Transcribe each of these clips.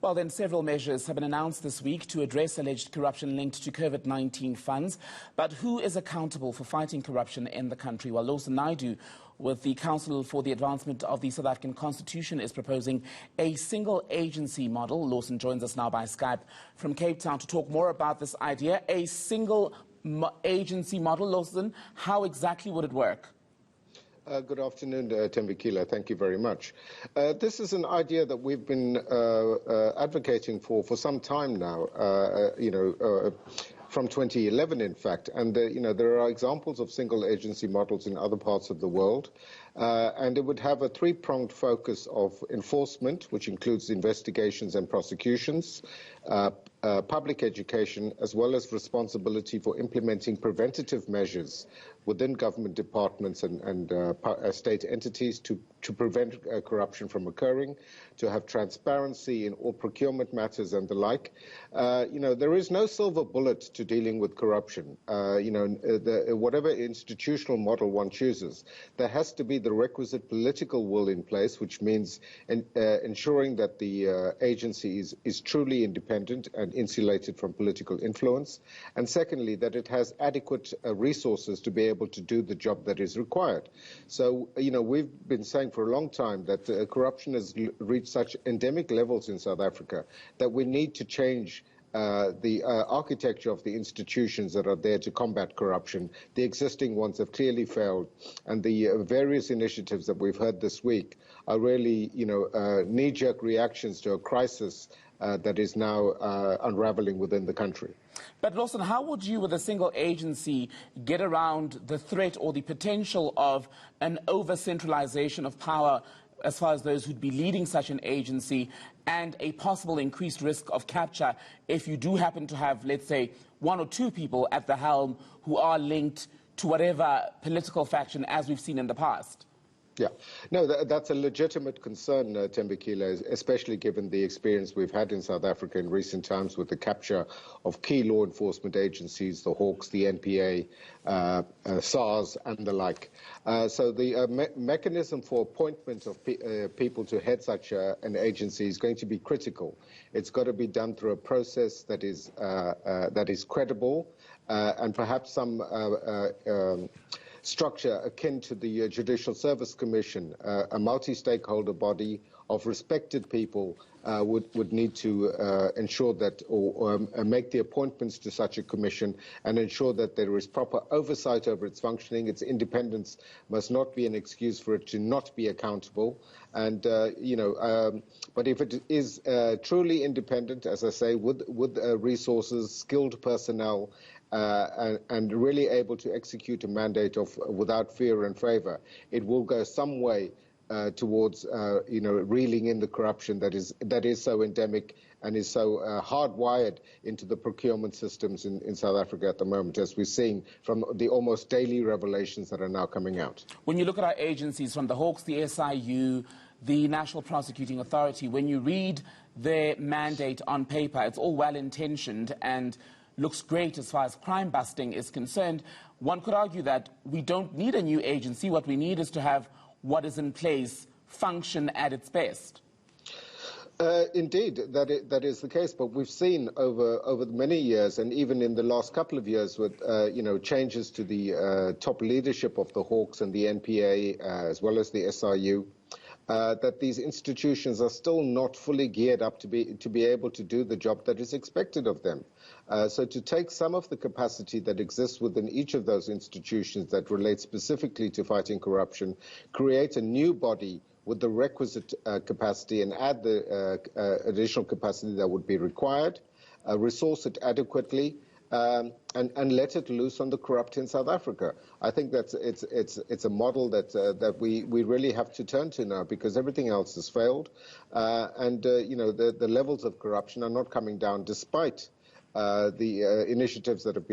Well, then several measures have been announced this week to address alleged corruption linked to COVID-19 funds. But who is accountable for fighting corruption in the country? Well, Lawson Naidoo, with the Council for the Advancement of the South African Constitution, is proposing a single agency model. Lawson joins us now by Skype from Cape Town to talk more about this idea. A single agency model, Lawson, how exactly would it work? Good afternoon, Thembekile. Thank you very much. This is an idea that we've been advocating for some time now, from 2011, in fact. And, there are examples of single agency models in other parts of the world. And it would have a three-pronged focus of enforcement, which includes investigations and prosecutions, public education, as well as responsibility for implementing preventative measures within government departments and state entities to prevent corruption from occurring, to have transparency in all procurement matters and the like. There is no silver bullet to dealing with corruption. Whatever institutional model one chooses, there has to be the requisite political will in place, which means ensuring that the agency is truly independent and insulated from political influence. And secondly, that it has adequate resources to be able to do the job that is required. So, we've been saying for a long time that corruption has reached such endemic levels in South Africa that we need to change the architecture of the institutions that are there to combat corruption. The existing ones have clearly failed, and the various initiatives that we've heard this week are really, knee-jerk reactions to a crisis that is now unraveling within the country. But Lawson, how would you, with a single agency, get around the threat or the potential of an over-centralization of power as far as those who'd be leading such an agency, and a possible increased risk of capture if you do happen to have, let's say, one or two people at the helm who are linked to whatever political faction, as we've seen in the past? Yeah, no, that's a legitimate concern, Thembekile, especially given the experience we've had in South Africa in recent times with the capture of key law enforcement agencies, the Hawks, the NPA, SARS, and the like. So the mechanism for appointment of people to head such an agency is going to be critical. It's got to be done through a process that is credible, and perhaps some structure akin to the Judicial Service Commission, a multi-stakeholder body of respected people would need to ensure that, or make the appointments to such a commission and ensure that there is proper oversight over its functioning. Its independence must not be an excuse for it to not be accountable. And, but if it is truly independent, as I say, with resources, skilled personnel, and really able to execute a mandate of without fear and favor, it will go some way towards reeling in the corruption that is so endemic and is so hardwired into the procurement systems in South Africa at the moment, as we're seeing from the almost daily revelations that are now coming out. When you look at our agencies, from the Hawks, the SIU, the National Prosecuting Authority, when you read their mandate on paper, it's all well-intentioned and looks great as far as crime busting is concerned. One could argue that we don't need a new agency. What we need is to have what is in place function at its best. Indeed, that is the case. But we've seen over many years, and even in the last couple of years, with changes to the top leadership of the Hawks and the NPA, as well as the SIU, that these institutions are still not fully geared up to be able to do the job that is expected of them. So to take some of the capacity that exists within each of those institutions that relate specifically to fighting corruption, create a new body with the requisite capacity and add the additional capacity that would be required, resource it adequately, and let it loose on the corrupt in South Africa. I think that's it's a model that we really have to turn to now, because everything else has failed, and the levels of corruption are not coming down despite the initiatives that have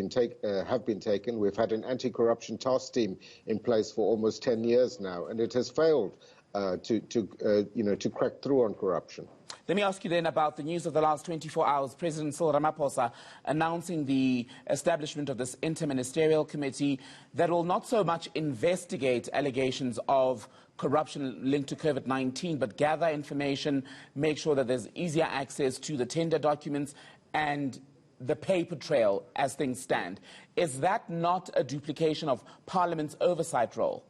been taken. We've had an anti-corruption task team in place for almost 10 years now, and it has failed to crack through on corruption. Let me ask you then about the news of the last 24 hours. President Cyril Ramaphosa announcing the establishment of this interministerial committee that will not so much investigate allegations of corruption linked to COVID-19, but gather information, make sure that there's easier access to the tender documents and the paper trail as things stand. Is that not a duplication of Parliament's oversight role?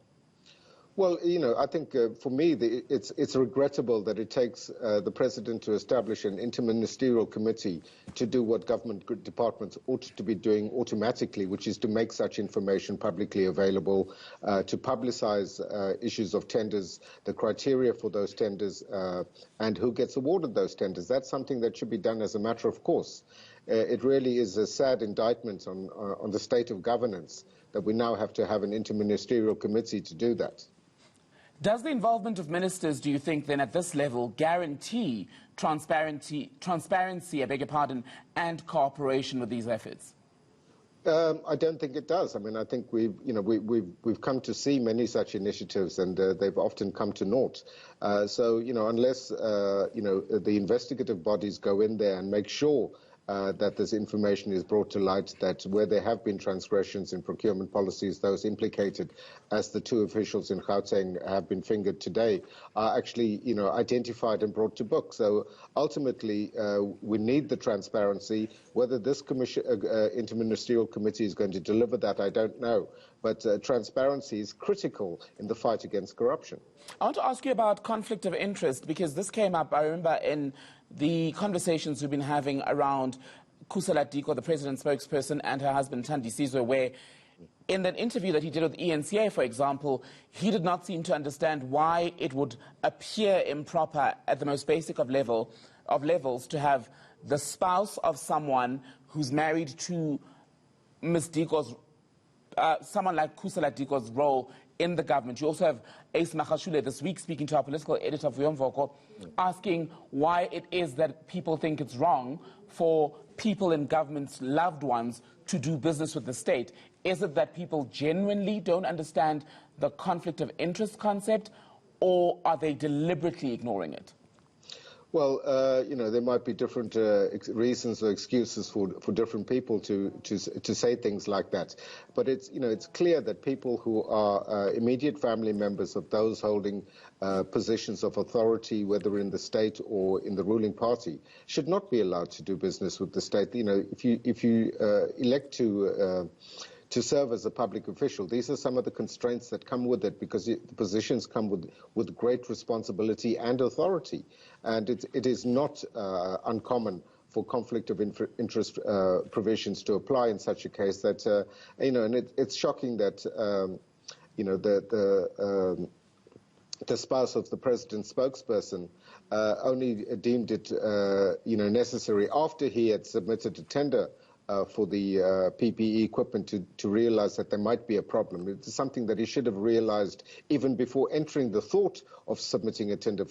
Well, I think for me, it's regrettable that it takes the President to establish an interministerial committee to do what government departments ought to be doing automatically, which is to make such information publicly available, to publicize issues of tenders, the criteria for those tenders, and who gets awarded those tenders. That's something that should be done as a matter of course. It really is a sad indictment on the state of governance that we now have to have an interministerial committee to do that. Does the involvement of ministers, do you think, then at this level guarantee transparency, I beg your pardon, and cooperation with these efforts? I don't think it does. I mean, I think we've come to see many such initiatives, and they've often come to naught. So, unless the investigative bodies go in there and make sure that this information is brought to light, that where there have been transgressions in procurement policies, those implicated, as the two officials in Gauteng have been fingered today, are actually, identified and brought to book. So ultimately, we need the transparency. Whether this interministerial committee is going to deliver that, I don't know. But transparency is critical in the fight against corruption. I want to ask you about conflict of interest, because this came up, I remember, in the conversations we've been having around Kusala Diko, the president's spokesperson, and her husband, Thandi Sizwe, where in that interview that he did with ENCA, for example, he did not seem to understand why it would appear improper at the most basic of levels to have the spouse of someone who's married to Ms. Diko's, someone like Kusala Diko's role in the government. You also have Ace Magashule this week speaking to our political editor, Vuyomvoko, asking why it is that people think it's wrong for people in government's loved ones to do business with the state. Is it that people genuinely don't understand the conflict of interest concept, or are they deliberately ignoring it? Well, there might be different reasons or excuses for different people to say things like that. But it's clear that people who are immediate family members of those holding positions of authority, whether in the state or in the ruling party, should not be allowed to do business with the state. If you elect to serve as a public official, these are some of the constraints that come with it, because the positions come with great responsibility and authority. And it is not uncommon for conflict of interest provisions to apply in such a case. That and it's shocking that the spouse of the president's spokesperson only deemed it necessary after he had submitted a tender for the PPE equipment to realize that there might be a problem. It's something that he should have realized even before entering the thought of submitting a tender,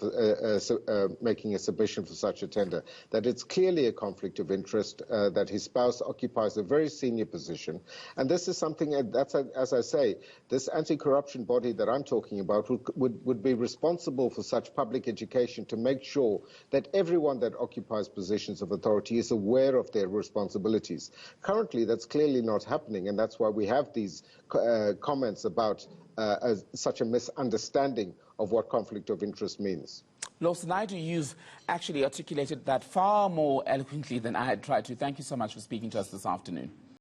making a submission for such a tender, that it's clearly a conflict of interest, that his spouse occupies a very senior position. And this is something that's, as I say, this anti-corruption body that I'm talking about would be responsible for such public education to make sure that everyone that occupies positions of authority is aware of their responsibilities. Currently, that's clearly not happening, and that's why we have these comments about such a misunderstanding of what conflict of interest means. Lawson Naidoo, you've actually articulated that far more eloquently than I had tried to. Thank you so much for speaking to us this afternoon.